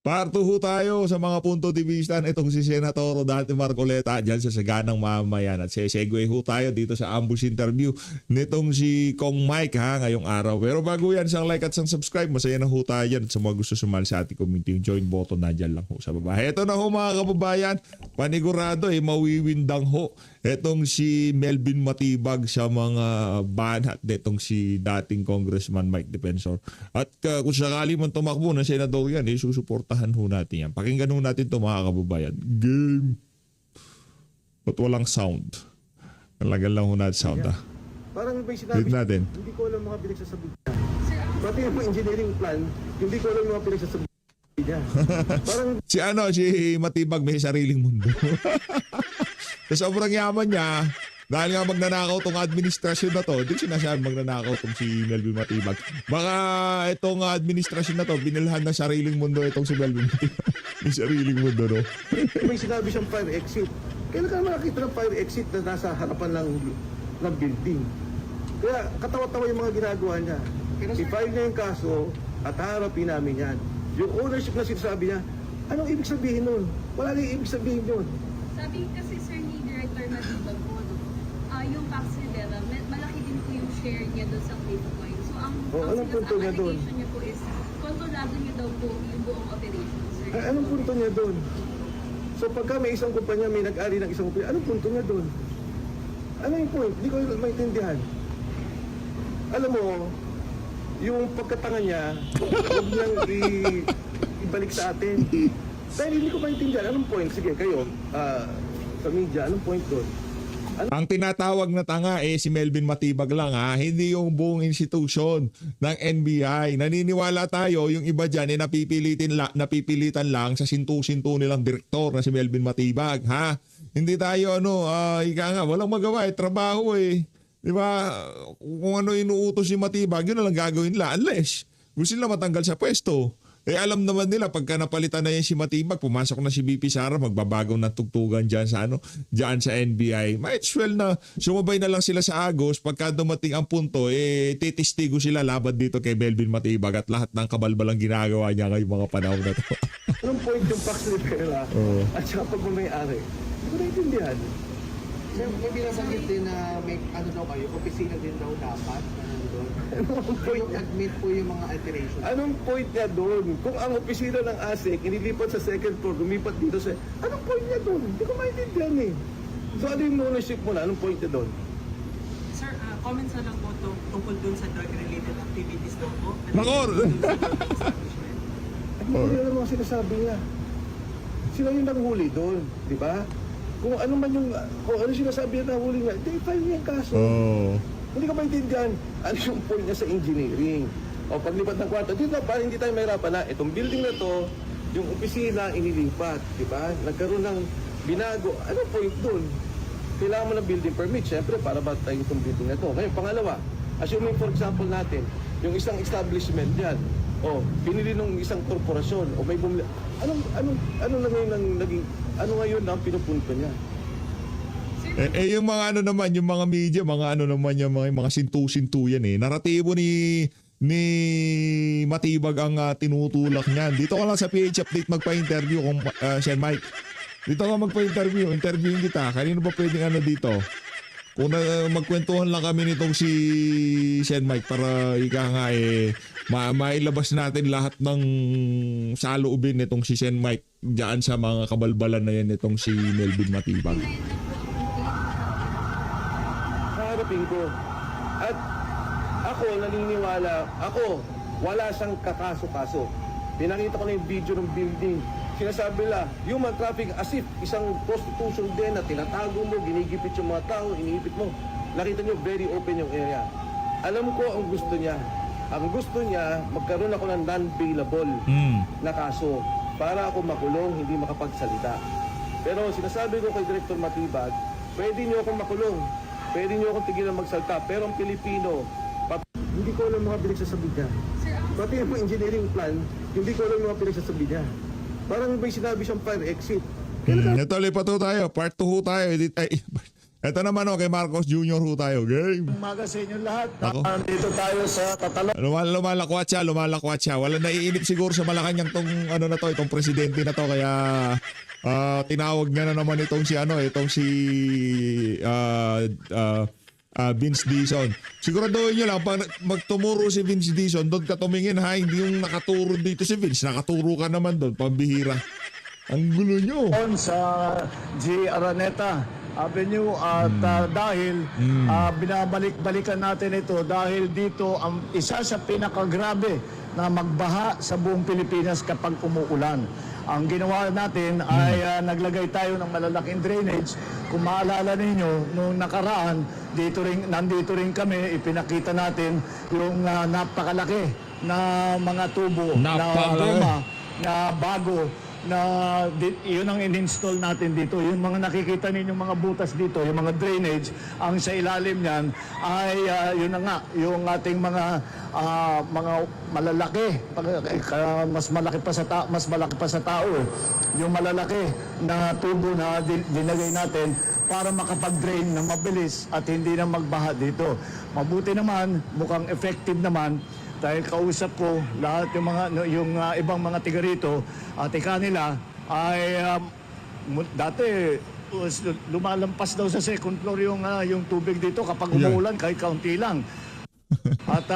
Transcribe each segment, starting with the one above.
Parto ho tayo sa mga punto de vista nitong si Senatoro Dante Marcoleta dyan sa saganang mamayan. At segue ho tayo dito sa ambush interview nitong si Kong Mike ngayong araw. Pero bago yan, isang like at isang subscribe. Masaya na ho tayo yan. At sa mga gusto sumali sa ating community, yung join button na dyan lang ho sa baba. Ito na ho mga kababayan. Panigurado mawiwindang ho. Etong si Melvin Matibag sa mga banat netong si dating Congressman Mike Defensor. At kung sakali man tumakbo ng senador yan, susuportahan ho natin yan. Pakinggan ho natin ito mga kababayan. Game. Ba't walang sound? Talagang lang ho natin sound Parang may sinabi natin. Hindi ko alam mga pinagsasabi niya. Pati yung engineering plan, hindi ko alam mga pinagsasabi niya. Parang Si Matibag may sariling mundo. Sa sobrang yaman niya, dahil nga magnanakaw tong administrasyon na to, hindi sinasabi magnanakaw tong si Melvin Matibag. Baka itong administrasyon na to, binilhan ng sariling mundo itong si Melvin Matibag. May sariling mundo, no? may sinabi siyang fire exit. Kailan ka naman nakita ng fire exit na nasa harapan ng building? Kaya katawa-tawa yung mga ginagawa niya. I-file niya yung kaso at harapin namin yan. Yung ownership na sinasabi niya, anong ibig sabihin nun? Wala nang ibig sabihin yun. Sabi kasi sir ni Director Matibag po, yung Pax Rivera, malaki din po yung share niya doon sa Bitcoin. So ang anong punto niya doon? allegation niya po is, kontrolado niya daw po yung buong operation, sir. Anong punto niya doon? So pagka may isang kumpanya, may nag-ari ng isang kumpanya, anong punto niya doon? Ano yung point? Hindi ko maintindihan. Alam mo, yung pagkatanga niya, huwag niyang ibalik sa atin. Dahil hindi ko maintindihan. Anong point? Sige, kayo, sa media, anong point doon? Ang tinatawag na tanga si Melvin Matibag lang hindi yung buong institution ng NBI. Naniniwala tayo yung iba dyan napipilitan lang sa sintu-sintu nilang direktor na si Melvin Matibag. Hindi tayo walang magawa trabaho Di ba? Kung ano inuutos si Matibag, yun na lang gagawin nila unless gusto nila matanggal sa pwesto. Alam naman nila pagka napalitan na yan si Matibag, pumasok na si BP Sara, magbabagaw ng tugtugan dyan sa NBI. Might as well na sumabay na lang sila sa Agos. Pagka dumating ang punto, titistigo sila laban dito kay Melvin Matibag at lahat ng kabalbalang ginagawa niya ngayong mga panahon na to. Anong point yung Pax Rivera at saka pagmamayari? Hindi ko naintindihan. Sir, may binabanggit din na may kayo, opisina din daw dapat na nandun. Anong point niya? Admit po yung mga alterations. Anong point niya doon? Kung ang opisina ng ASEC inilipat sa second floor, lumipat dito sa... Anong point niya doon? Hindi ko maintindihan So ano yung ownership mo na? Anong point niya doon? Sir, comments na lang po tungkol dun sa drug-related activities daw po. Makor! Hindi ko alam mga sinasabi niya. Sila yung nanghuli doon, di ba? Kung ano sinasabi niya nanghuli niya, hindi, file niya yung kaso. Hindi ko maintindihan ano yung point niya sa engineering. O paglipat ng kwarto, dito para hindi tayo mahirapan na itong building na to, yung opisina inilipat, di ba? Nagkaroon ng binago. Ano point doon? Kailangan mo ng building permit, syempre, para ba tayo itong building na to. Ngayon, pangalawa, assuming for example natin, yung isang establishment yan, pinili ng isang korporasyon, may bumili. Ano ngayon ang pinupunto niya? Yung mga yung mga media, yung mga sintu-sintu yan Naratibo ni Matibag ang tinutulak niyan. Dito ka lang sa PH Update magpa-interview kung Sen Mike. Dito ka magpa-interview. Interviewin kita. Kanino ba pwedeng dito? Kung magkwentuhan lang kami nitong si Sen Mike para mailabas natin lahat ng saloobin nitong si Sen Mike diyan sa mga kabalbalan na yan nitong si Melvin Matibag. Harapin ko. At ako naniniwala, wala siyang kakaso-kaso. Pinakita ko na yung video ng building. Sinasabi nila, human trafficking as if isang prostitution din na tinatago mo, ginigipit yung mga tao, iniipit mo. Nakita nyo, very open yung area. Alam ko ang gusto niya. Ang gusto niya, magkaroon ako ng non-bailable na kaso para ako makulong, hindi makapagsalita. Pero sinasabi ko kay Director Matibag, pwede niyo akong makulong, pwede niyo akong tigilan magsalita, pero ang Pilipino, hindi ko alam mga pinagsasabi niya. Pati yung engineering plan, hindi ko alam mga pinagsasabi niya. Parang may sinabi siyang fire exit. Ito, lipat tayo. Part 2 tayo. Ito naman kay Marcos Jr. ho tayo. Game. Umaga sa inyo lahat. Ako. Nandito tayo sa Tatalo. Lumalakwat siya. Wala naiinip siguro sa Malacanang tong itong presidente na to kaya tinawag niya na naman itong si Vince Dizon. Siguraduhin nyo lang pag magtumuro si Vince Dizon, doon ka tumingin ha, hindi yung nakaturo dito si Vince, nakaturo ka naman doon, pambihira. Ang gulo nyo. Sa G. Araneta Avenue at dahil binabalik-balikan natin ito dahil dito ang isa sa pinakagrabe na magbaha sa buong Pilipinas kapag umuulan. Ang ginawa natin ay naglagay tayo ng malalaking drainage. Kung maalala ninyo, nung nakaraan, nandito rin kami, ipinakita natin yung napakalaki na mga tubo na goma na bago na yun ang in-install natin dito. Yung mga nakikita ninyong mga butas dito, yung mga drainage, ang sa ilalim niyan ay yun na nga, yung ating mga malalaki, mas malaki pa sa tao. Yung malalaki na tubo na dinagay natin para makapag-drain ng mabilis at hindi na magbaha dito. Mabuti naman, mukhang effective naman. Dahil kausap ko lahat yung ibang mga tiga rito at kanila ay dati lumalampas daw sa second floor yung tubig dito kapag umuulan kahit kaunti lang. At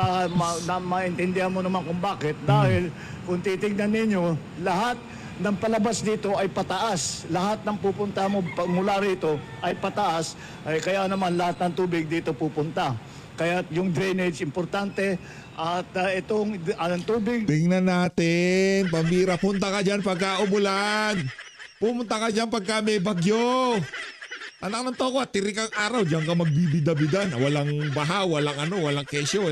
maintindihan mo naman kung bakit. Dahil kung titignan ninyo, lahat ng palabas dito ay pataas. Lahat ng pupunta mo mula rito ay pataas. Kaya naman lahat ng tubig dito pupunta. Kaya yung drainage importante at itong tubig. Tingnan natin, pambira, punta ka dyan pagka umulan. Pumunta ka dyan pagka may bagyo. Anak ng toko, tirik ang araw, diyan ka magbibida-bidan. Walang baha, walang kesyo,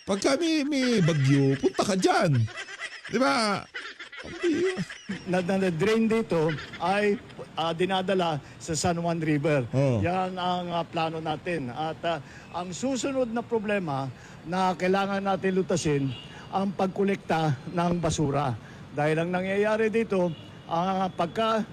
Pagka may bagyo, punta ka dyan. Di ba? Na-drain dito ay dinadala sa San Juan River. Oh. Yan ang plano natin. At ang susunod na problema na kailangan natin lutasin ang pagkolekta ng basura. Dahil ang nangyayari dito, pag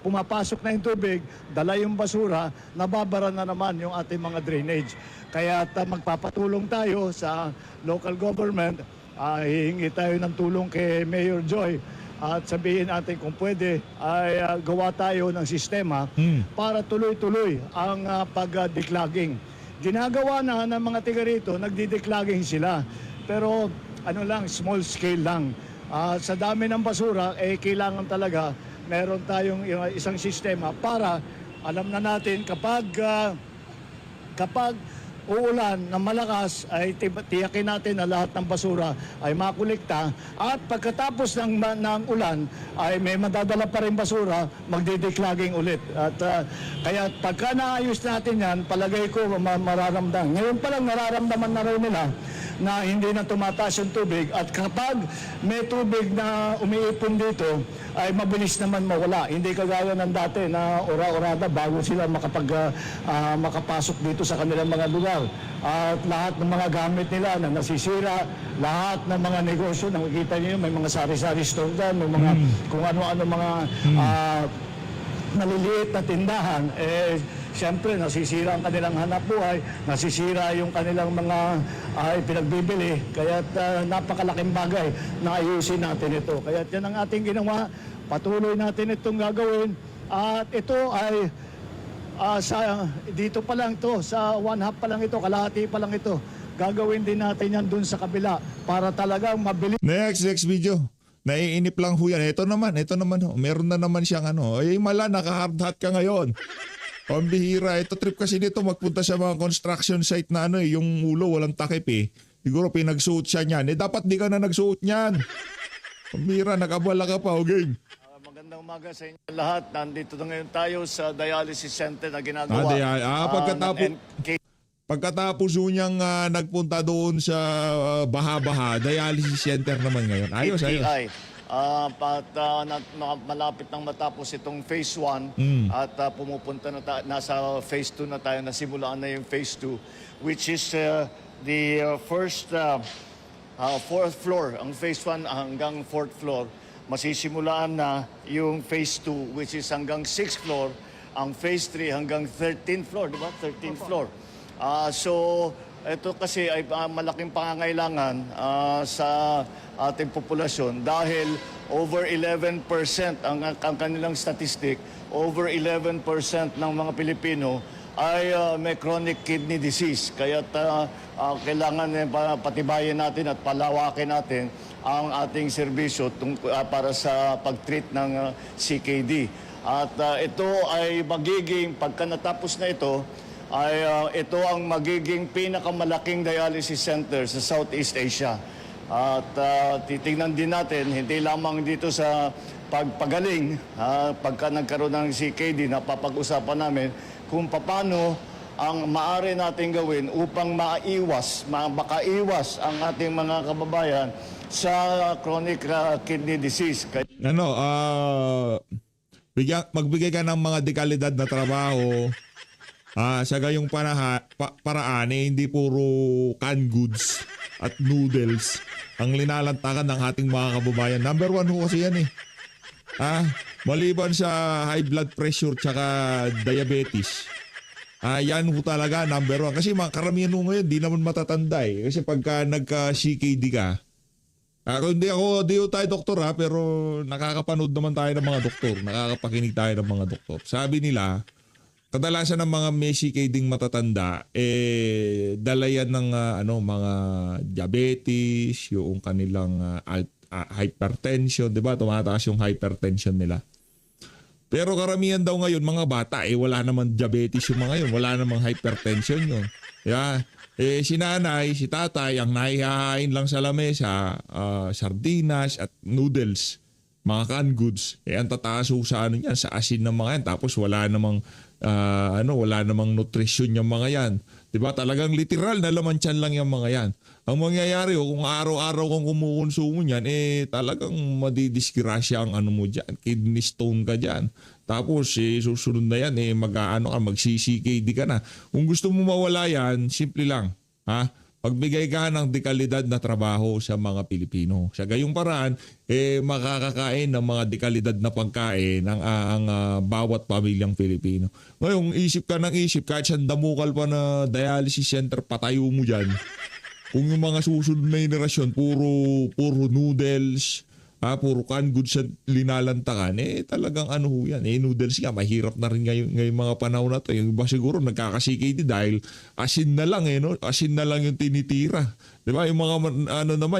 pumapasok na yung tubig, dala yung basura, nababara na naman yung ating mga drainage. Kaya magpapatulong tayo sa local government, hihingi tayo ng tulong kay Mayor Joy at sabihin natin kung pwede ay gawa tayo ng sistema para tuloy-tuloy ang pag-declogging. Ginagawa na ng mga tiga rito, nagdi-declogging sila. Pero small scale lang. Sa dami ng basura, kailangan talaga meron tayong isang sistema para alam na natin kapag uulan na malakas ay tiyakin natin na lahat ng basura ay makolekta at pagkatapos ng ulan ay may madadala pa rin basura, magdi-declogging ulit. At kaya pagka naayos natin yan, palagay ko mararamdaman. Ngayon pa lang nararamdaman na rin nila na hindi na tumataas yung tubig at kapag may tubig na umiipon dito ay mabilis naman mawala. Hindi kagaya ng dati na ora-orada bago sila makapasok dito sa kanilang mga lugar. At lahat ng mga gamit nila na nasisira, lahat ng mga negosyo, nakikita niyo may mga sari-sari store dyan, may mga kung ano-ano mga maliliit na tindahan, siyempre nasisira ang kanilang hanapbuhay, nasisira yung kanilang mga pinagbibili. Kaya napakalaking bagay na ayusin natin ito. Kaya yan ang ating ginawa, patuloy natin itong gagawin. At ito ay dito pa lang to, sa 1/2 pa lang ito, kalahati pa lang ito. Gagawin din natin yan dun sa kabila para talagang mabilis. Next video. Naiinip lang ho yan. Ito naman ho. Meron na naman siyang naka-hard hat ka ngayon. Pambihira. Ito trip kasi dito magpunta sa mga construction site na yung ulo walang takip Siguro pinagsuot siya niyan. Dapat di ka na nagsuot niyan. Pambihira, nakabala ka pa. Okay. Magandang umaga sa inyo lahat. Nandito na ngayon tayo sa dialysis center na ginagawa. Pagkatapos niyang nagpunta doon sa Baha-Baha, dialysis center naman ngayon. Ayos. Malapit nang matapos itong phase 1 at pumupunta na nasa phase 2 na tayo, nasimulaan na yung phase 2 which is the first 4th floor. Ang phase 1 hanggang 4th floor. Masisimulaan na yung phase 2 which is hanggang 6th floor ang Phase 3 hanggang 13th floor, di ba? 13th floor. So, ito kasi ay malaking pangangailangan sa ating populasyon dahil over 11% ang kanilang statistic, over 11% ng mga Pilipino ay may chronic kidney disease. Kaya kailangan patibayin natin at palawakin natin ang ating serbisyo para sa pag-treat ng CKD. At ito ay magiging, pagka natapos na ito, ay ito ang magiging pinakamalaking dialysis center sa Southeast Asia. At titingnan din natin, hindi lamang dito sa pagpagaling, pagka nagkaroon ng CKD, napapag-usapan namin kung paano ang maaari natin gawin upang makaiwas ang ating mga kababayan sa chronic kidney disease. Magbigay ka ng mga dekalidad na trabaho sa gayong paraan hindi puro canned goods at noodles ang linalantakan ng ating mga kababayan. Number 1 ho kasi yan maliban sa high blood pressure tsaka diabetes. Yan ho talaga number 1. Kasi mga karamihan ho ngayon di naman matatanda Kasi pagka nagka-CKD ka, kung di tayo doktor pero nakakapanood naman tayo ng mga doktor, nakakapakinig tayo ng mga doktor. Sabi nila, kadalasan ng mga may CKD matatanda, dala yan ng mga diabetes, yung kanilang hypertension, di ba? Tumataas yung hypertension nila. Pero karamihan daw ngayon, mga bata, wala naman diabetes yung mga yun, wala namang hypertension yun. Yeah. Si nanay, si tatay, ang nahihahain lang sa lamesa, sardinas at noodles, mga canned goods. Ang tataas sa yan, sa asin ng mga yan. Tapos wala namang nutrition yung mga yan. Diba? Talagang literal na laman tiyan lang yung mga yan. Ang mangyayari kung araw-araw kang kumukonsumo niyan, talagang madidisgrasya ang mo dyan. Kidney stone ka dyan. Tapos susunod na yan, mag-CKD ka na. Kung gusto mo mawala yan, simple lang. Pagbigay ka ng dekalidad na trabaho sa mga Pilipino. Sa gayong paraan, makakakain ng mga dekalidad na pagkain ang bawat pamilyang Pilipino. Ngayon, isip ka ng isip, kahit saan damukal pa na dialysis center, patayo mo dyan. Kung yung mga susunod na henerasyon, puro noodles, puro canned goods sa linalantakan, talagang yan. Noodles nga, mahirap na rin ngayong mga panahon na to. Yung iba siguro nagkakasikidi dahil asin na lang, no? Asin na lang yung tinitira. Di ba? Yung mga,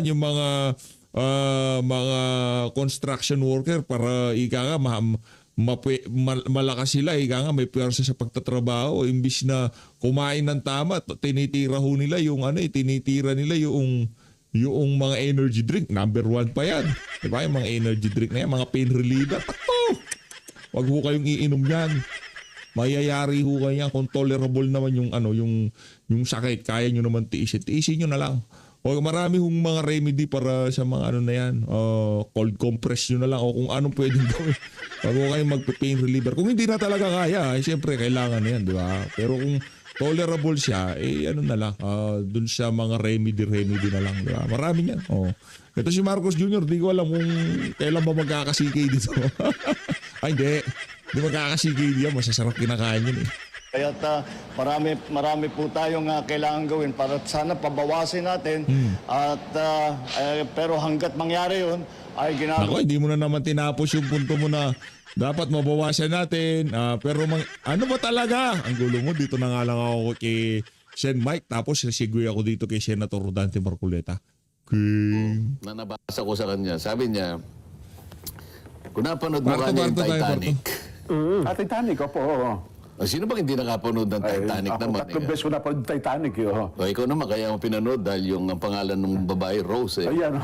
yung mga construction worker para malakas sila, may pwersa sa pagtatrabaho. Imbis na kumain ng tama, tinitira ho nila tinitira nila yung mga energy drink. Number 1 pa yan. Diba? Yung mga energy drink na yan, mga pain reliever. Wag ho kayong iinom yan. Mayayari ho kayo yan kung tolerable naman yung sakit. Kaya nyo naman tiisin. Tiisin nyo na lang. O marami hong mga remedy para sa mga na yan. Cold compress nyo na lang. O kung anong pwedeng gawin. Wag ho kayong magpa-pain reliever. Kung hindi na talaga kaya, siyempre kailangan na yan. Diba? Pero kung tolerable siya, na lang. Dun sa mga remedy na lang. Diba? Marami yan. Ito si Marcos Jr., di ko alam kung kailan ba magkakasikay dito. Ay, hindi. Hindi magkakasikay yan. Masasarap kinakain yun Kaya marami po tayong kailangan gawin para sana pabawasin natin. At pero hanggat mangyari yun, ay ginagawa. Ako, hindi mo na naman tinapos yung punto mo na dapat mabawasan natin. Pero ano ba talaga? Ang gulo mo, dito na nga lang ako kay Sen Mike. Tapos nasigwe ako dito kay Senator Rodante Marcoleta. Na nabasa ko sa kanya. Sabi niya, kung napanood mo Barto, kanya yung Barto tayo, Titanic. Titanic, opo. Sino ba hindi nakapanood ng Titanic ako, naman? tatlong beses ko na pa Titanic. Ikaw naman, kaya mo pinanood dahil yung ang pangalan ng babae, Rose. Ayan.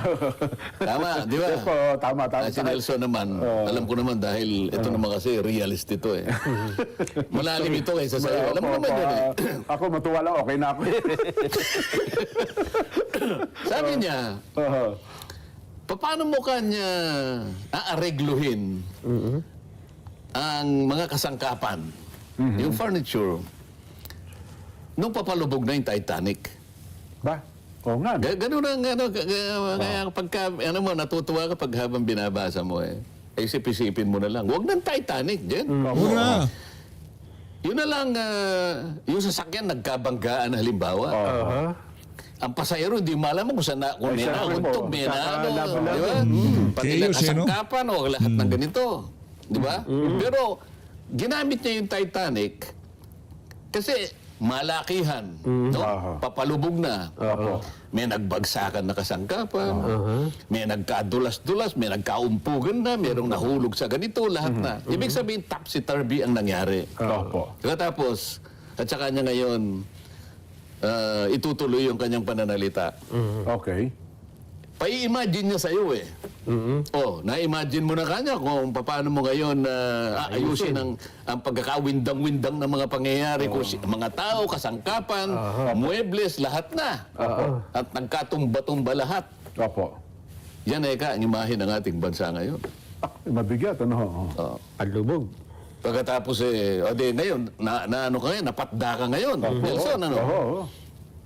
Tama, di ba? Yes po, tama. Si Nelson naman, alam ko naman dahil ito naman kasi realist ito Malalim ito kaysa sa'yo. Alam mo naman yun Ako matuwa lang, okay na ako. Sabi niya, paano mo kanya aaregluhin ang mga kasangkapan, yung furniture, nung papalubog na yung Titanic? Ba? Oo nga. Ganun ang kaya pagka natutuwa ka pag habang binabasa mo isip-isipin mo na lang. Huwag ng Titanic, Jen. Huwag na. Yun na lang, yung sasakyan nagkabanggaan halimbawa. Ang pasahero hindi malaman kung saan kung may Ay, syempre nauntog, mo, may kakalaban-laban. di ba? Pati lang Chaos, eh, no? kasangkapan o lahat ng ganito. Di ba? Pero ginamit niya yung Titanic kasi malakihan. No? Aha. Papalubog na. Opo. May nagbagsakan na kasangkapan, may nagkadulas-dulas, may nagkaumpugan na, mayroong nahulog sa ganito, lahat na. Ibig sabihin, topsy-turvy ang nangyari. Opo. Tapos, at saka niya ngayon, itutuloy yung kanyang pananalita. Okay. Pai-imagine niya sa'yo eh. Oh, na-imagine mo na kanya kung paano mo ngayon ayusin ang pagkakawindang-windang ng mga pangyayari, kung mga tao, kasangkapan, muebles, lahat na. At nagkatumba-tumba lahat. Opo. Yan ang imahe ng ating bansa ngayon. Mabigat, ano? Oh. Alubog. Pagkatapos ngayon, ano ka ngayon, napatda ka ngayon. Nelson, ano? Oo.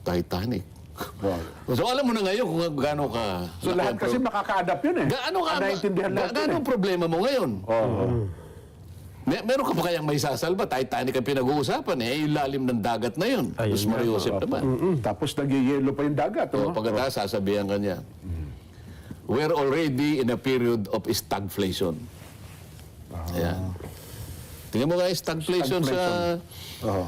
Titanic. Wow. So alam mo na ngayon kung gaano ka... So lahat kasi makaka-adapt yun eh. Gaano ka... Naintindihan lahat Gaano yun ang problema mo ngayon? Oo. Meron ka pa kayang may sasalba? Titanic ang pinag-uusapan eh. Yung lalim ng dagat na yun. Ayun Mas Mario Joseph naman. Tapos nag-yellow pa yung dagat. So pagkatapos sasabihan ka niya, we're already in a period of stagflation. Ayan. Tingnan mo nga yung stagflation sa Oo.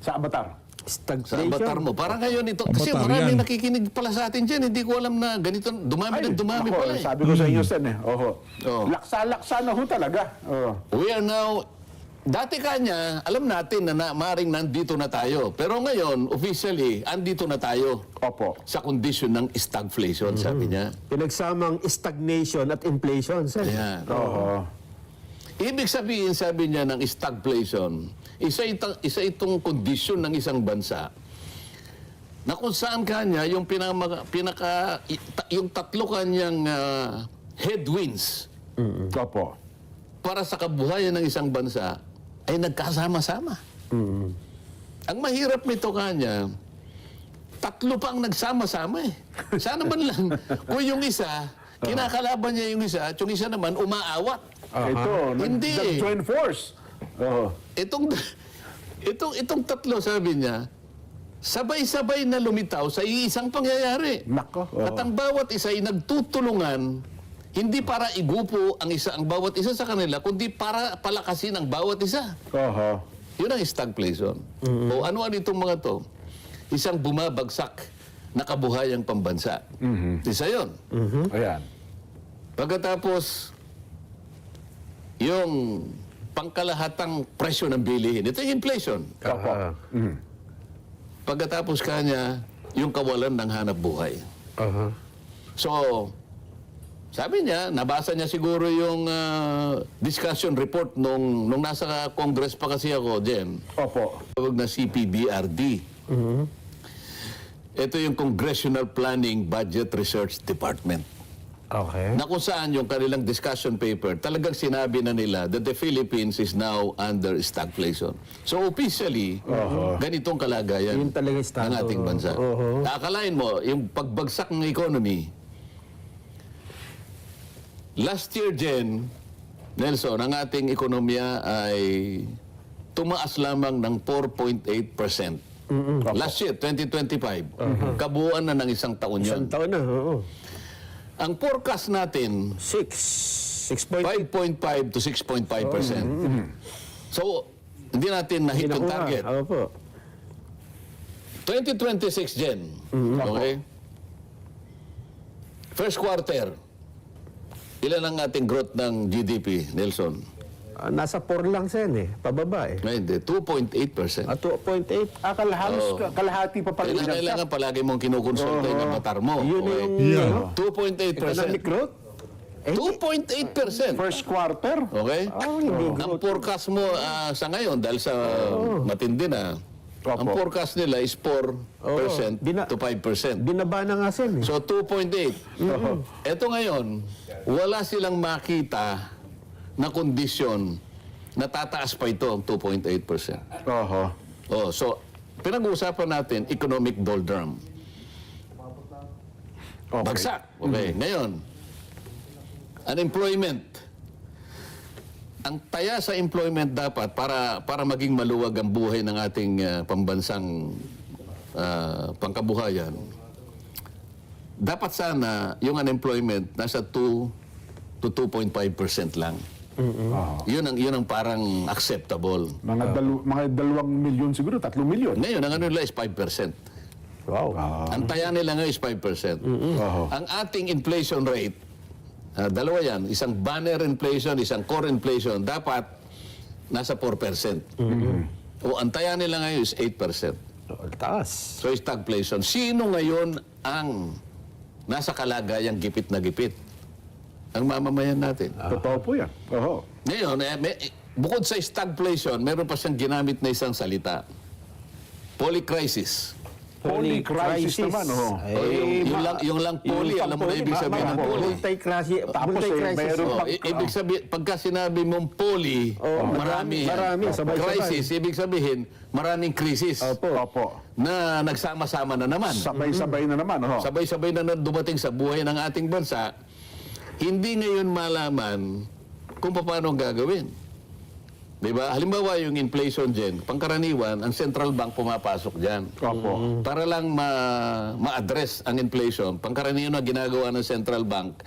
Sa Avatar. sa Stagflation. avatar mo. Parang ngayon ito. Kasi Avatar maraming yan. nakikinig pala sa atin dyan. Hindi ko alam na ganito. Dumami ng dumami ako, pala eh. sabi ko sa inyo, Sen eh. Oo. Oo. Laksa-laksa na ho talaga. Oo. We are now, dati kanya, alam natin na maring nandito na tayo. Pero ngayon, officially, andito na tayo Opo. sa condition ng stagflation, sabi niya. Pinagsamang stagnation at inflation, sir. Ayan. Oo. Ibig sabihin, sabi niya, ng stagflation, isa itong kondisyon ng isang bansa na kung saan kanya yung yung tatlo kanyang headwinds Opo. para sa kabuhayan ng isang bansa ay nagkasama-sama. Ang mahirap nito kanya, tatlo pa ang nagsama-sama eh. Sana man lang, kung yung isa, kinakalaban niya yung isa, at yung isa naman umaawat. Ito, Hindi eh. nag-join force. Oo. Itong tatlo, sabi niya, sabay-sabay na lumitaw sa iisang pangyayari. Nako. Oo. At ang bawat isa ay nagtutulungan, hindi para igupo ang bawat isa sa kanila, kundi para palakasin ang bawat isa. Oo. Yun ang stagflation. O ano-ano itong mga to? Isang bumabagsak na kabuhayang pambansa. Isa yun. Ayan. Pagkatapos, yung pangkalahatang presyo ng bilihin. Ito yung inflation. Opo. Pagkatapos kanya, yung kawalan ng hanap buhay. So, sabi niya, nabasa niya siguro yung discussion report nung nasa Congress pa kasi ako, Jen. Opo. Tawag na CPBRD. Ito yung Congressional Planning Budget Research Department. Okay. Na kung saan yung kanilang discussion paper, talagang sinabi na nila that the Philippines is now under stagflation. So officially, ganitong kalagayan Yun talaga yung ng estado. ating bansa. Akalain mo, yung pagbagsak ng economy, last year, Jen, Nelson, ang ating ekonomiya ay tumaas lamang ng 4.8%. Last year, 2025. Kabuuan na ng isang taon Isang yun. taon na, oo. Ang forecast natin, 6.8. 5.5 to 6.5%. So, hindi natin na-hit yung target. Ako po. 2026, Jen. Okay? First quarter, ilan ang ating growth ng GDP, Nelson? Nasa 4 lang, sen eh. Pababa eh. Hindi, 2.8%. 2.8. Kalahati pa pala Kailangan palagi mong kinukonsulta yung avatar mo. Yun Okay? yung Yeah. 2.8%. economic growth. Eh, 2.8%. First quarter. Okay? hindi Ang forecast mo sa ngayon, dahil sa matindi na, ang forecast nila is 4% to 5%. binaba na nga, sen eh. So 2.8. Ito ngayon, wala silang makita na kondisyon na tataas pa ito ang 2.8%. Oho. Oh, so pinag-uusapan natin economic doldrum. Okay. Bagsak. Okay, ngayon, unemployment. ang taya sa employment dapat para maging maluwag ang buhay ng ating pambansang pangkabuhayan. Dapat sana yung unemployment nasa 2 to 2.5% lang. Yun ang parang acceptable. Mga 2 milyon siguro, 3 milyon. Ngayon, ang ano nila is 5%. Wow. Ang taya nila ngayon is 5%. Ang ating inflation rate, dalawa yan, isang banner inflation, isang core inflation, dapat nasa 4%. O ang taya nila ngayon is 8%. Taas. So stagflation. Sino ngayon ang nasa kalagayang gipit na gipit? Ang mamamayan natin. Totoo po yan. Oo. Ngayon, bukod sa stagflation, meron pa siyang ginamit na isang salita. Polycrisis. Polycrisis naman, oo. Yung lang poly, alam mo na ibig sabihin ng poly. Multi-crisis. Tapos mayroon pang... Ibig sabihin, pagka sinabi mong poly, marami. marami, sabay-sabay. Crisis, ibig sabihin, maraming krisis Opo. na nagsama-sama na naman. Sabay-sabay na naman, oo. Sabay-sabay na dumating sa buhay ng ating bansa, hindi ngayon malaman kung paano ang gagawin. Diba? Halimbawa yung inflation dyan, pangkaraniwan, ang central bank pumapasok dyan. Opo. Para lang ma-address ang inflation, pangkaraniwan na ginagawa ng central bank,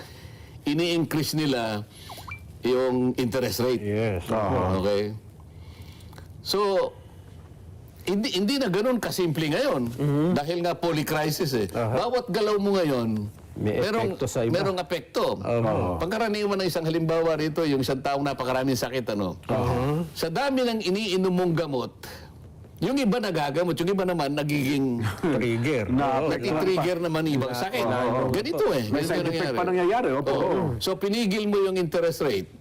ini-increase nila yung interest rate. Yes. Okay? So, hindi na ganun kasimple ngayon. Dahil nga polycrisis eh. Bawat galaw mo ngayon, May epekto sa iba. merong epekto. Pangkaraniwan ng isang halimbawa rito, yung isang taong napakaraming sakit, ano? Sa dami ng iniinom mong gamot, yung iba nagagamot, yung iba naman nagiging Trigger. nati-trigger naman ibang sakit. Ganito eh. May Ganito side effect nangyayari. pa nangyayari, opo. Oo. So pinigil mo yung interest rate,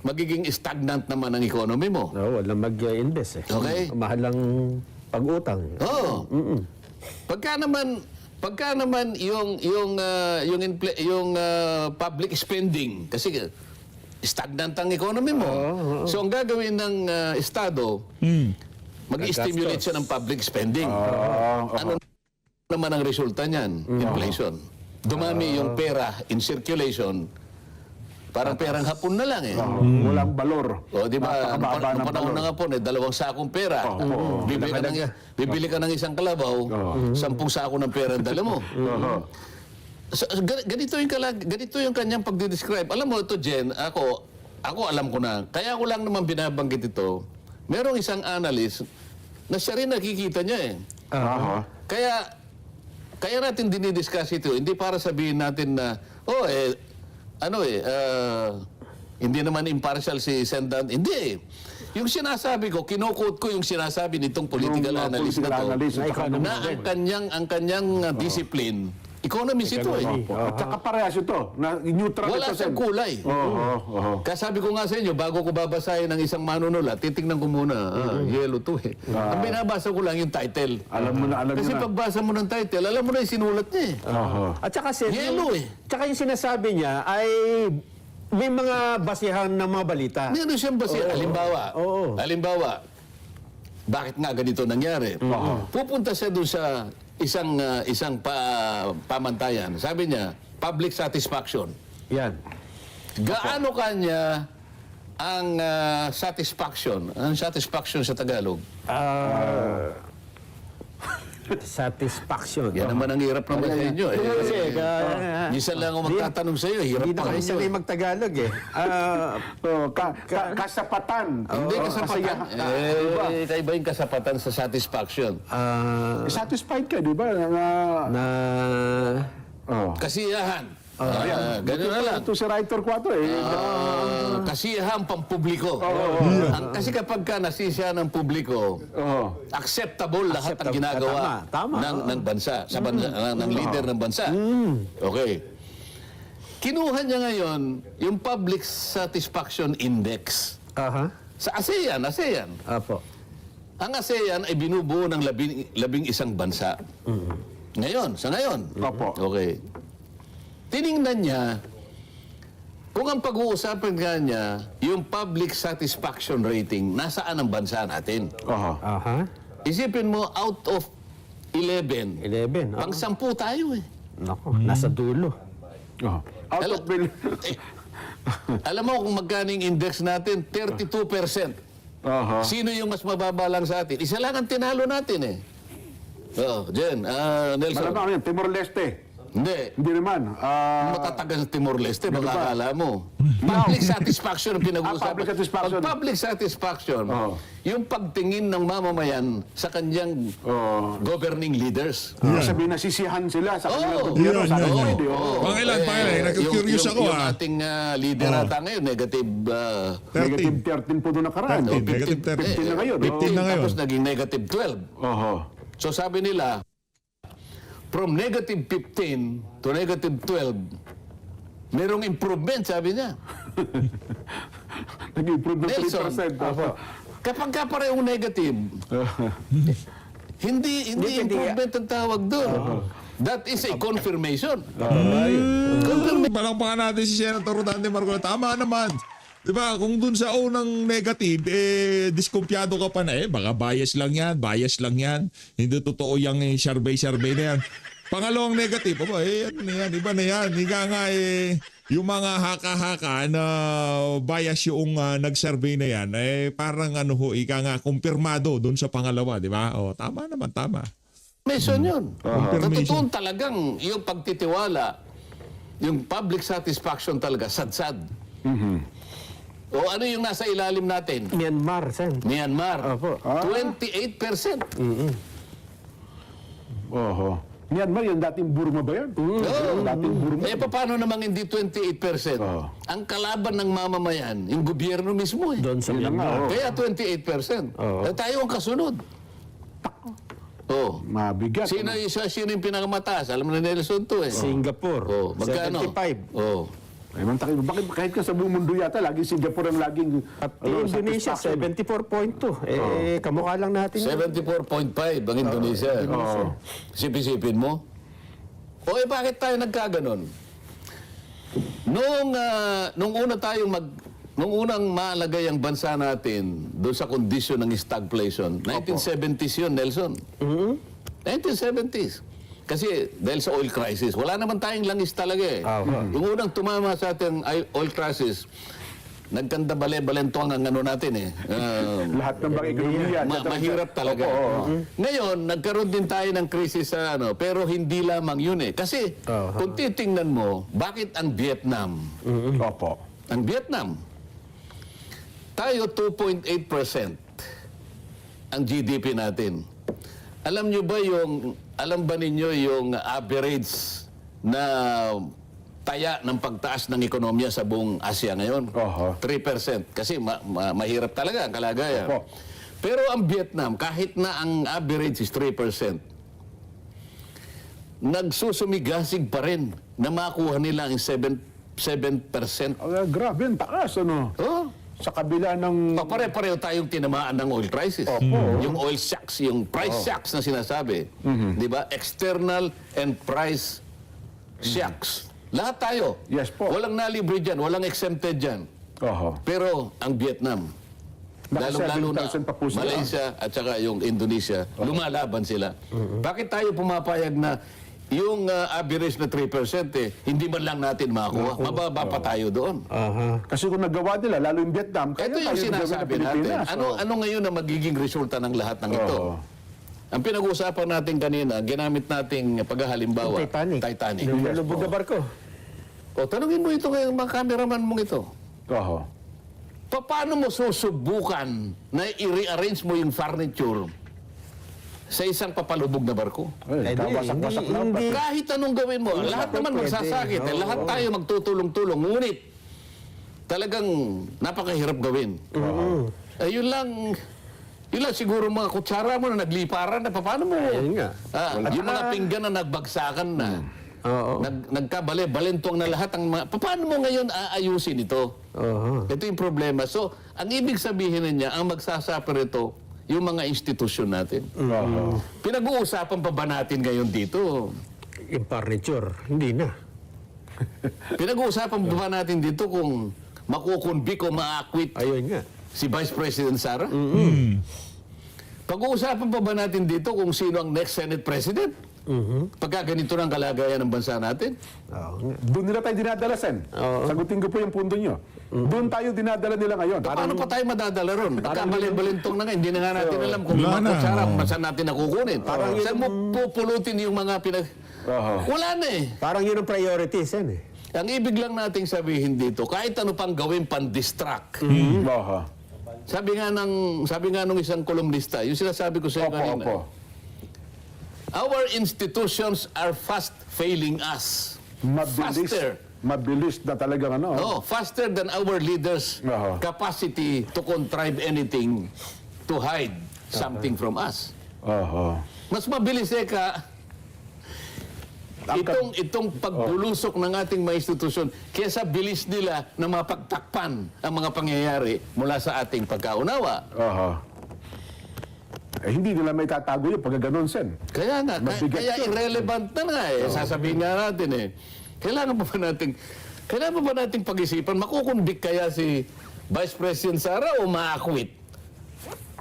magiging stagnant naman ang economy mo. No, walang mag-invest eh. Okay. Mahal ang pag-utang. Oo. Pagka naman yung public spending kasi stagnant ang economy mo. So ang gagawin ng estado, mag-stimulate siya ng public spending. Ano naman ang resulta niyan? Inflation. Dumami yung pera in circulation. Parang perang hapon na lang eh. Walang balor. O, di ba? Napakababa Nung ng panahon na nga po, 2 sakong pera. Bibili ka ng isang kalabaw, 10 sako ng pera ang dala mo. So, ganito yung kanyang pagdidescribe. Alam mo ito, Jen, ako alam ko na. Kaya ko lang naman binabanggit ito. Merong isang analyst na siya rin nakikita niya eh. Kaya natin dinidiscuss ito. Hindi para sabihin natin na, hindi naman impartial si Sendan. Hindi eh. Yung sinasabi ko, kinukot ko yung sinasabi nitong political analyst na to, na ang kanyang discipline, economist ito eh. At saka parehas ito. Neutral Wala ito. siyang kulay. Kaya sabi ko nga sa inyo, bago ko babasahin ng isang manunulat, titignan ko muna, yellow to eh. Ang binabasa ko lang yung title. Alam Kasi mo na. pagbasa mo ng title, alam mo na yung sinulat niya eh. At saka Yellow eh. Tsaka yung sinasabi niya ay may mga basihan ng mga balita. Meron siyang basi. Halimbawa, bakit nga ganito nangyari? Pupunta siya doon sa isang pamantayan. Sabi niya, public satisfaction. Yan. Gaano kanya ang satisfaction? Ang satisfaction sa Tagalog? Satisfaction. Yan naman ang hirap naman sa inyo. Kasi, Minsan lang ako magtatanong sa iyo, hirap hindi pa na kami kayo. sanay mag-Tagalog eh. Kasapatan. Hindi kasapatan. Kaiba yung kasapatan sa satisfaction. Satisfied ka, di ba? Kasiyahan. Ganun na lang. Ito si Writer 4 eh. Kasiyahan pampubliko. Kasi kapag ka nasisiya ng publiko, acceptable lahat ang ginagawa ng bansa, ng leader ng bansa. Okay. Kinuha niya ngayon yung Public Satisfaction Index. Sa ASEAN. Apo. Ang ASEAN ay binubuo ng 11 bansa. Sa ngayon. Opo. Okay. Tiningnan niya kung ang pag-uusapan nga niya, yung public satisfaction rating, nasaan ang bansa natin? Isipin mo, out of 11, 11. pang-10 tayo eh. Nako, nasa dulo. Out of Alam mo kung magkano yung index natin? 32%. Aha. Sino yung mas mababa lang sa atin? Isa lang ang tinalo natin eh. Jen, Nelson. Malamang yan, Timor-Leste. Hindi. Hindi naman. Matatagal sa Timor-Leste, baka ba? akala mo. Public satisfaction ang pinag-uusapan. public satisfaction. Pag public satisfaction, Oo. yung pagtingin ng mamamayan sa kanyang Oo. governing leaders. Sabihin, nasisihan sila sa kanilang Oo. gobyerno. Yan, Sana yan, yan. hindi. Oo. Pangilan, nagka-curious ako yung ah. ating leader ata ngayon, negative... Negative 13 po doon nakaraan. 13, negative 15 na ngayon. 15 na ngayon. Tapos naging negative 12. Oho. So sabi nila, from negative 15 to negative 12, merong improvement, sabi niya. Nag-improve ng Nelson, 3%. Oho. Kapag ka parehong negative, hindi improvement ang tawag doon. That is a confirmation. Palangpakan natin si Senator Rodante Marcoleta. Tama naman. Diba, kung dun sa unang negative, diskumpiyado ka pa na baka bias lang yan. Hindi totoo yung survey na yan. Pangalawang negative, ano na yan, iba na yan. Higa nga yung mga haka-haka na bias yung nag-survey na yan, parang ika nga, kumpirmado dun sa pangalawa, di ba? Tama naman, tama. Confirmation yun. Confirmation. Totoo talagang yung pagtitiwala, yung public satisfaction talaga, sad-sad. O ano yung nasa ilalim natin? Myanmar, Sen. Myanmar. Opo. 28%. Oho. Myanmar, yung dating Burma ba yan? Dating Burma. Paano namang hindi 28%? Oo. Ang kalaban ng mamamayan, yung gobyerno mismo eh. Doon sa Yun na nga, Myanmar. oh. Kaya 28%. Tayo ang kasunod. Mabigat. Sino yung pinakamataas? Alam na Nelson to eh. Singapore, Magkano? 75. Ay, bakit kahit ka sa buong mundo yata, laging Singapore ang laging... At Indonesia, 74.2. Kamukha lang natin. 74.5 ang Indonesia. Sipin mo? Bakit tayo nagkaganon? Nung unang malagay ang bansa natin doon sa kondisyon ng stagflation, 1970s yun, Nelson. 1970s. Kasi dahil sa oil crisis, wala naman tayong langis talaga eh. Yung unang tumama sa ating oil crisis, nagkanda bale-balentong ang natin eh. Lahat ng bang ekonomiya. Mahirap talaga. Ngayon, nagkaroon din tayo ng krisis sa pero hindi lamang yun eh. Kasi kung titingnan mo, bakit ang Vietnam? Opo. Ang Vietnam, tayo 2.8% ang GDP natin. Alam ba ninyo yung average na taya ng pagtaas ng ekonomiya sa buong Asia ngayon? 3%. Kasi mahirap talaga ang kalagayan. Opo. Pero ang Vietnam, kahit na ang average is 3%, nagsusumigasig pa rin na makuha nila ang 7%. Grabe, ang taas, ano? Sa kabila ng... Pare-pareho tayong tinamaan ng oil crisis. Yung oil shocks, yung price shocks na sinasabi. Di ba? External and price shocks. Lahat tayo. Yes po. Walang nalibre dyan, walang exempted dyan. Pero ang Vietnam, Naka lalong-lalo na 7,000 pa po sila. Malaysia at saka yung Indonesia, lumalaban sila. Bakit tayo pumapayag na yung average na 3% hindi man lang natin makuha. Mababa pa tayo doon. Kasi kung nagawa nila, lalo yung Vietnam, kaya Ito yung tayo sinasabi natin. Ano ngayon ang magiging resulta ng lahat ng ito? Ang pinag-uusapan natin kanina, ginamit nating paghahalimbawa, Titanic. Yung malubog na barko. Tanungin mo ito ngayon, mga cameraman mong ito. Paano mo susubukan na i-rearrange mo yung furniture sa isang papalubog na barko? Wasak-wasak na. Kahit anong gawin mo, lahat naman magsasakit. Lahat tayo magtutulong-tulong. Ngunit, talagang napakahirap gawin. Yun lang siguro mga kutsara mo na nagliparan na paano mo? Yung mga pinggan na nagbagsakan na. Nagkabale-balentong na lahat ang mga... Paano mo ngayon aayusin ito? Ito yung problema. So, ang ibig sabihin niya, ang magsasuffer ito, yung mga institusyon natin. Pinag-uusapan pa ba natin ngayon dito? Yung furniture, hindi na. Pinag-uusapan pa ba natin dito kung makukonvict o ma-acquit Ayun nga. si Vice President Sara? Pag-uusapan pa ba natin dito kung sino ang next Senate President? Pagka ganito ng kalagayan ng bansa natin. Doon nila tayo dinadala, Sen. Sagutin ko po yung punto nyo. Doon tayo dinadala nila ngayon. Paano pa tayo madadala ron? Nagkabalin-balintong na nga, hindi na nga natin alam kung Wala mga na. kutsara, saan natin nakukunin. Saan mo pupulutin yung mga Wala na eh. Parang yun ang priorities yan eh. Ang ibig lang nating sabihin dito, kahit ano pang gawin pan-distract. Oho. Sabi nga nung isang kolumnista, yung sinasabi ko sa iyo Opo, kanina, opo. our institutions are fast failing us. Faster. Mabilis na talagang ano. Oh, faster than our leaders' Aha. capacity to contrive anything to hide something from us. Oho. Mas mabilis itong pagbulusok ng ating mga institusyon kaysa bilis nila na mapagtakpan ang mga pangyayari mula sa ating pagkaunawa. Oho. Hindi nila may tatago yun pag ganun, Sen. Kaya nga, Mabigat kaya yun. irrelevant na nga eh. Sasabihin nga natin eh. Kailangan pa ba nating pag-isipan, makukundik kaya si Vice President Sara o maakwit?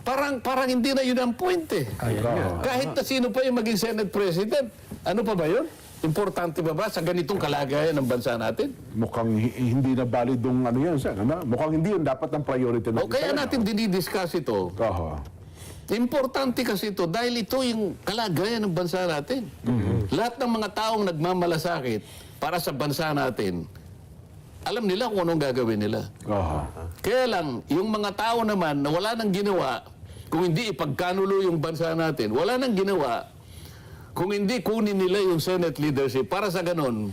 Parang hindi na yun ang point eh. Oho. Kahit na sino pa yung maging Senate President, ano pa ba yun? Importante ba sa ganitong kalagayan ng bansa natin? Mukhang hindi na valid yung ano yan, Sen. Ano? Mukhang hindi yun dapat ang priority natin. O kaya natin dinidiscuss ito. Oho. Importante kasi ito dahil ito yung kalagayan ng bansa natin. Lahat ng mga taong nagmamalasakit para sa bansa natin, alam nila kung anong gagawin nila. Oho. Kaya lang, yung mga tao naman na wala nang ginawa, kung hindi ipagkanulo yung bansa natin, wala nang ginawa, kung hindi kunin nila yung Senate leadership, para sa ganon,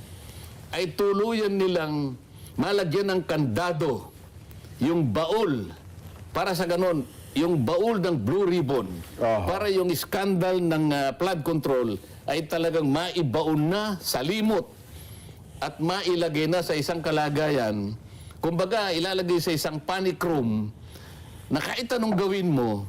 ay tuluyan nilang malagyan ng kandado yung baul. Para sa ganon, yung baul ng Blue Ribbon, para yung skandal ng flood control ay talagang maibaon na sa limot at mailagay na sa isang kalagayan, kumbaga ilalagay sa isang panic room na kahit anong gawin mo,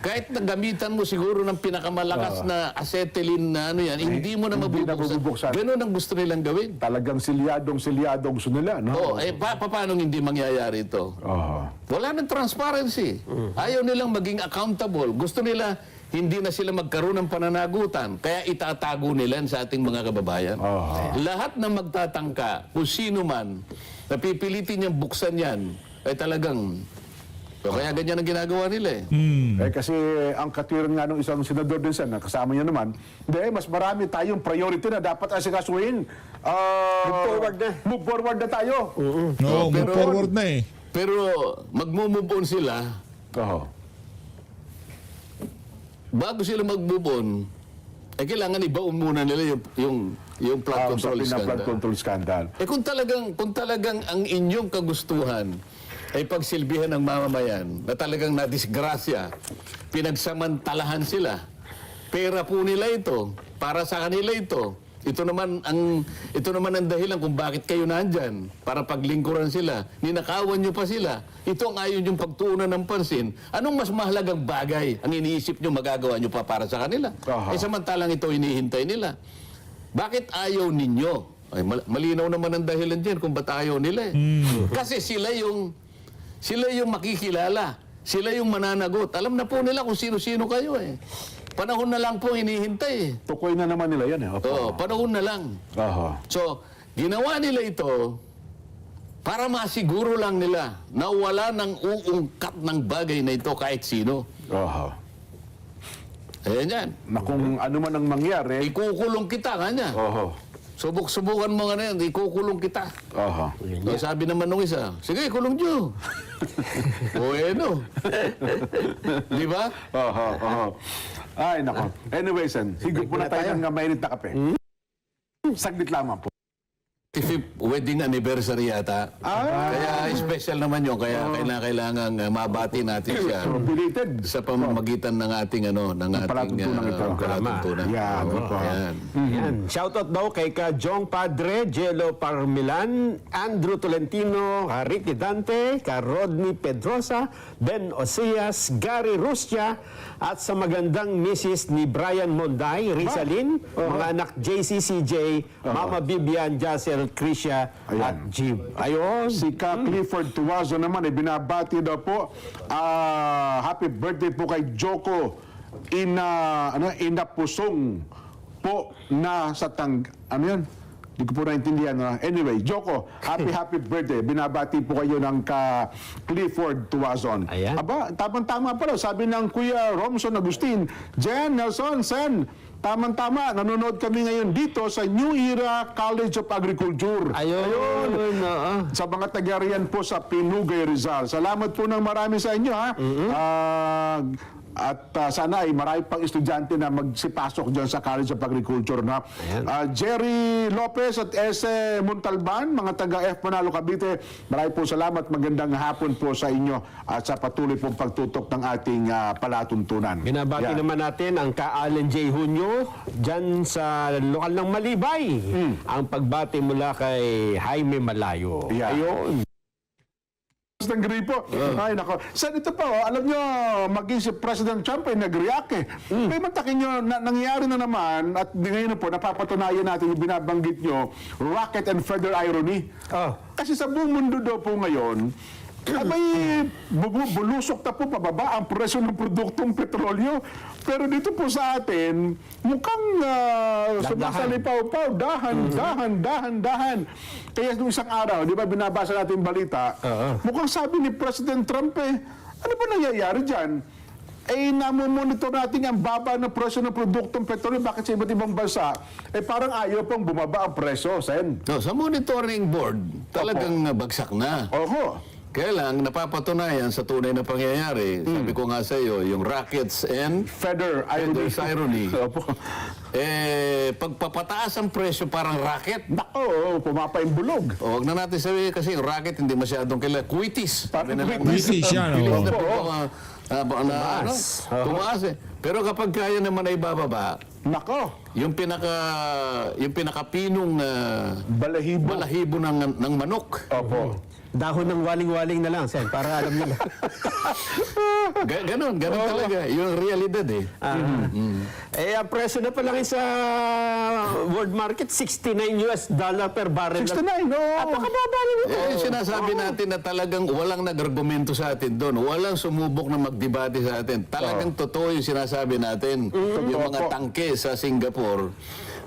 kahit nagamitan mo siguro ng pinakamalakas na acetylene na ano yan, hindi mo na Hindi na mabubuksan. mabubuksan. Ganun ang gusto nilang gawin. Talagang silyadong gusto nila, no? Paano hindi mangyayari ito? Oho. Wala nang transparency. Ayaw nilang maging accountable. Gusto nila hindi na sila magkaroon ng pananagutan. Kaya itatago nila sa ating mga kababayan. Lahat na magtatangka, kung sino man, napipilitin niyang buksan yan, ay talagang... kaya ganyan ang ginagawa nila eh. Kasi ang katiran nga ng isang senador din, Sen, kasama niya naman, mas marami tayong priority na dapat asikasuhin. Move forward na tayo. No, move pero- forward na eh. Pero mag-move on sila, Oho. bago sila mag-move on, ay kailangan ibaon muna nila yung flood control Usapin ng flood scandal. control scandal. Kung talagang ang inyong kagustuhan ay pagsilbihan ng mamamayan na talagang nadisgrasya, pinagsamantalahan sila. Pera po nila ito, para sa kanila ito. Ito naman ang dahilan kung bakit kayo nandyan, para paglingkuran sila. Ninakawan nyo pa sila. Ito ang ayaw nyong pagtuunan ng pansin. Anong mas mahalagang bagay ang iniisip nyo magagawa nyo pa para sa kanila? Samantalang ito hinihintay nila. Bakit ayaw ninyo? Ay, malinaw naman ang dahilan dyan kung ba't ayaw nila eh. Kasi sila yung makikilala. Sila yung mananagot. Alam na po nila kung sino-sino kayo eh. Panahon na lang po hinihintay eh. Tukoy na naman nila yan, eh. Oo, panahon na lang. Oho. So, ginawa nila ito para masiguro lang nila na wala nang uungkat ng bagay na ito kahit sino. Oho. Ayan yan. Na kung ano man ang mangyari, Ikukulong kita, kanya. oho. Subok-subukan mo nga na yan, ikukulong kita. Oho. So, sabi naman nung isa, sige, kulong nyo. Bueno. Di ba? Oho, oho. Ay, nako. Anyway, Sen, higop muna tayo ng mainit na kape. Saglit lamang po. 55th wedding anniversary yata. Kaya special naman yun. Kaya kailangan mabati natin siya Belated. sa pamamagitan ng ating Palatuntunan ito. palatuntunan. Yan, opo. Yan. Yan. Shoutout daw kay ka Jong Padre, Jello Parmilan, Andrew Tolentino, ka Ricky Dante, ka Rodney Pedrosa, Ben Osias, Gary Rustia, at sa magandang misis ni Brian Monday, Rizalin, mga anak JCCJ, Mama Bibian, Jacel, Krisha, at Jib. Ayun. Si Ka Clifford Tuwazo naman, binabati daw po. Happy birthday po kay Joko Inapusong po na sa ano yan? Hindi ko po naintindihan. Anyway, Joko, happy birthday. Binabati po kayo ng Clifford Tuazon. Ayan. Aba, tamang-tama pala. Sabi ng Kuya Romson Agustin, Jen, Nelson, Sen, tamang-tama. Nanonood kami ngayon dito sa New Era College of Agriculture. Ayun. Oo. Sa mga taga-riyan po sa Pinugay, Rizal. Salamat po ng marami sa inyo, ha? At sana ay marami pang estudyante na magsipasok dyan sa College of Agriculture. Na. Jerry Lopez at S. Montalban, mga taga-F. Manalo, Cavite, marami po salamat. Magandang hapon po sa inyo at sa patuloy pong pagtutok ng ating palatuntunan. Binabati Yan. naman natin ang ka-Allen J. Junio dyan sa lokal ng Malibay. Ang pagbati mula kay Jaime Malayo. Yeah. Ayun. Ng gripo. Ay, nako. Sen, ito pa, alam nyo, maging si President Trump ay nag-react eh. May mantakin nyo, nangyayari na naman, at ngayon po, napapatunayan natin yung binabanggit nyo, rocket and feather irony. Kasi sa buong mundo daw po ngayon, abay, bulusok na po pababa ang presyo ng produktong petrolyo. Pero dito po sa atin, mukhang sumasalipaw-paw, dahan. Kaya nung isang araw, di ba binabasa natin yung balita, mukhang sabi ni President Trump ano ba nangyayari dyan? Namomonitor natin ang baba ng presyo ng produktong petrolyo. Bakit sa iba't ibang bansa, parang ayaw pang bumaba ang presyo, Sen? No, sa monitoring board, talagang bagsak na. Oho. Kaya lang, napapatunayan sa tunay na pangyayari, sabi ko nga sa iyo, yung rackets and Feather feathers irony. Opo. Pagpapataas ang presyo parang racket. Nako, pumapaimbulog. O, wag na natin sabihin kasi yung racket hindi masyadong kilala. Quitis. Parang quitis yan, Bilis na oo. tumaas eh. Pero kapag kaya naman ay bababa, Nako, yung pinakapinong balahibo ng manok. Opo. Dahon ng waling-waling na lang, Sen, para alam nila. Ganon talaga. Yung realidad eh. Ang presyo na pa lang sa world market, $69 per barrel. 69, no? Napakababa na nito. Yung sinasabi natin na talagang walang nag-argumento sa atin doon. Walang sumubok na magdebate sa atin. Talagang totoo yung sinasabi natin. Yung mga tangke sa Singapore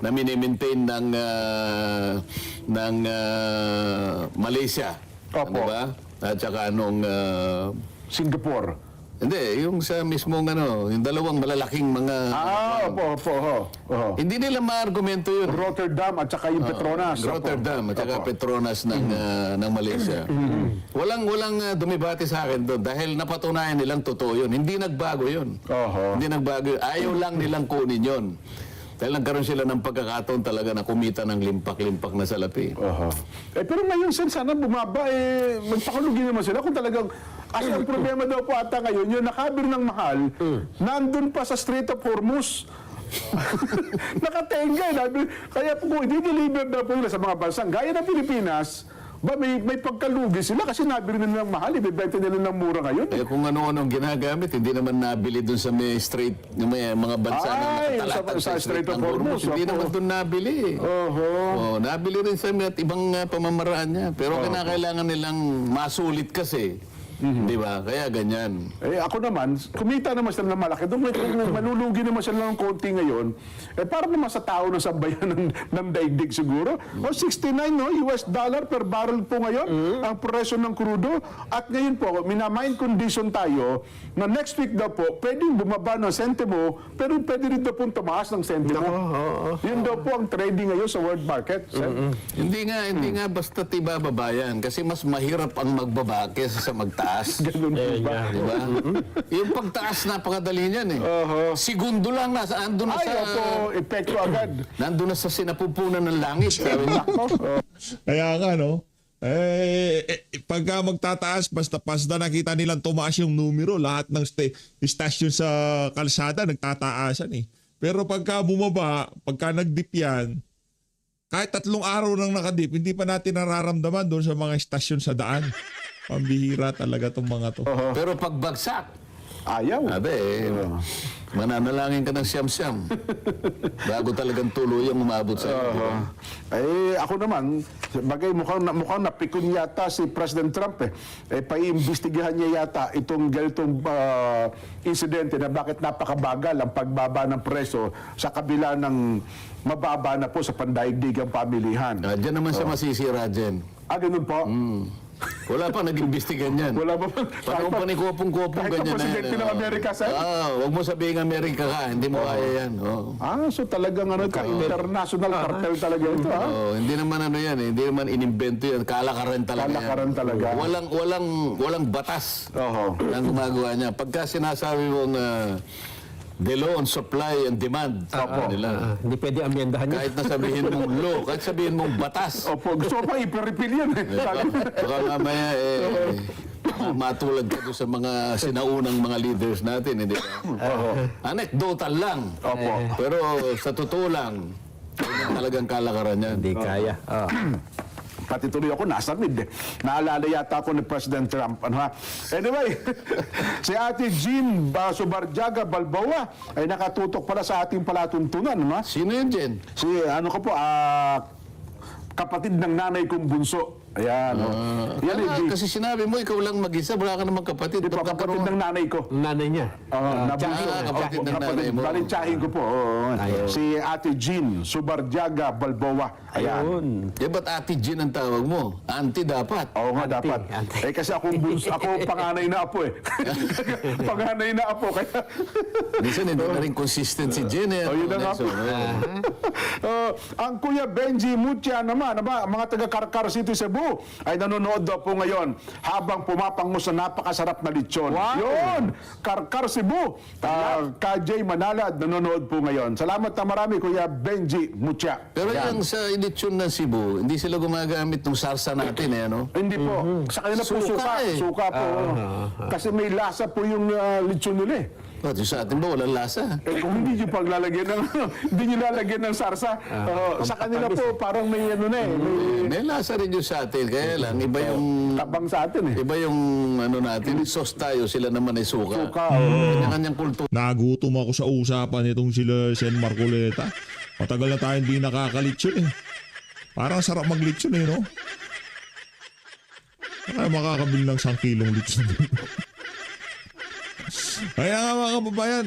na minimaintain ng Malaysia. Opo. Ano ba? At saka Singapore. hindi, yung sa mismong yung dalawang malalaking mga... Opo. Hindi nila ma-argumento yun. Rotterdam at saka yung Petronas. Rotterdam at saka Petronas ng Malaysia. Walang dumibati sa akin doon dahil napatunayan nilang totoo yun. Hindi nagbago yun. Hindi nagbago yun. Ayaw lang nilang kunin yun. Dahil nagkaroon sila ng pagkakataon talaga na kumita ng limpak-limpak na salapi. Pero ngayon, sana bumaba, magpakalugi naman sila kung talagang... Kasi ang problema daw po ata ngayon, yung nakabir ng mahal, nandun pa sa Strait of Hormuz. Nakatenga. Kaya po kung i-deliver daw po nila sa mga bansang gaya ng Pilipinas, may pagkalugi sila kasi nabili nila ng mahal, ibibenta nila ng mura ngayon. Kung ano-anong ginagamit, hindi naman nabili doon sa may strait, yung may mga bansa na nakatalatan sa Strait of ng Hormuz. Hindi naman doon nabili. Nabili rin sa at ibang pamamaraan niya. Pero kinakailangan nilang masulit kasi. Di ba? Kaya ganyan. Ako naman, kumita naman sila ng malaki. Doon malulugi naman sila ng konti ngayon. Para naman sa tao na sambayan ng daigdig siguro. $69 US dollar per barrel po ngayon ang presyo ng crudo. At ngayon po, minamind condition tayo na next week daw po, pwedeng bumaba ng sentimo, pero pwede rin daw po tumaas ng sentimo. Yun daw po ang trading ngayon sa world market. Hindi nga basta ibababayan kasi mas mahirap ang magbaba kaysa sa magtaas. Ganun po ba? Diba? Yung pagtaas, napakadali niyan eh. Segundo lang, nandun na epekto agad. nandun na sa sinapupunan ng langit. Sabi niya. Kaya nga, pagka magtataas, basta nakita nilang tumaas yung numero, lahat ng station sa kalsada nagtataasan eh. Pero pagka bumaba, pagka nagdip yan, kahit 3 araw nang nakadip, hindi pa natin nararamdaman doon sa mga stasyon sa daan. Pambihira talaga itong mga to. Pero pagbagsak, Ayaw. Abe, mananalangin ka ng siyam-siyam. Bago talagang tuluyang umabot sa iyo. di ba? Ako naman, bagay mukhang napikon yata si President Trump paiimbestigahan niya yata itong ganitong insidente na bakit napakabagal ang pagbaba ng preso sa kabila ng mababa na po sa pandaigdigang pamilihan. Diyan naman siya masisira dyan. Ganun po. Wala pa nag-imbestigan yan. Wala ba? Panahon pa ni Kopong-Kopong kahit ganyan ang presidente ng Amerika, sir? Huwag mo sabihin Amerika ka, hindi mo kaya yan. Oh. So talagang international cartel talaga ito, ha? Hindi naman ano yan, hindi naman inimbento yan, kalakaran talaga. Kalakaran yan. talaga. Walang batas Oho. ang gumagawa niya. Pagka sinasabi mong the law on supply and demand, nila. Hindi pwede amyendahan niya. Kahit na sabihin mong law, kahit sabihin mong batas. Opo, gusto ko pa i-repeal yan. Baka mamaya matulad ka doon sa mga sinaunang mga leaders natin, hindi ba? Anecdotal lang. Opo. Pero sa totoo lang, ganyan talagang kalakaran yan. Hindi kaya. Pati tuloy ako nasa mid. Naalala yata ako ni President Trump. Anyway, si Ate Jean Subarjaga Balboa ay nakatutok pala sa ating palatuntunan. Sino yun, Jen? Si kapatid ng nanay kong bunso. Ayan. Kasi sinabi mo, ikaw lang mag-isa, wala ka namang kapatid. Di pa kapatid ng nanay ko. Nanay niya. Nabunso. kapatid ng nanay mo. Balintsahin ko po. Si Ate Jean Subarjaga Balboa. Ayan. Ba't Ate Jean ang tawag mo? Auntie dapat. Oo nga, dapat. Kasi ako panganay na apo panganay na apo. Kaya Minsan hindi na rin consistent si Jen. yun na nga po. Ang Kuya Benji Mutia naman, mga taga-Karkar City, Cebu, ay nanonood daw po ngayon habang pumapangos sa napakasarap na lechon. Yun! Karkar Cebu. KJ Manalad nanonood po ngayon. Salamat na marami, Kuya Benji Mutia. Pero yung sa lechon ng Cebu, hindi sila gumagamit ng sarsa natin, ano? Hindi po. Sa kanila po Suka suka. eh. Suka po. Kasi may lasa po yung lechon nila eh. Sa atin ba, walang lasa? Kung hindi nyo paglalagyan ng hindi nyo lalagyan ng sarsa, sa kanila po parang may ano na May lasa rin yung sa atin, kaya lang, iba yung... tabang sa atin eh. Iba yung ano natin, sauce tayo, sila naman ay suka. Suka, Kanya-kanyang kultura. Nagutom ako sa usapan nitong sila Sen Marcoleta. Matagal na tayo hindi nakakalitsyon eh. Parang sarap maglitsyon eh, no? Kaya makakabili ng 1 kilong litsyon. Kaya nga mga kababayan,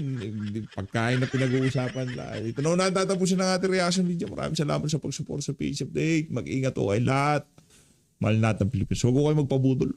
pagkain na pinag-uusapan na. Ito na natatapusin ng ating reaction video. Maraming salamat sa pag-support sa PH Update. Mag-ingat o kay lahat. Mahal natin ang Pilipinas. Huwag ko kayo magpabudol.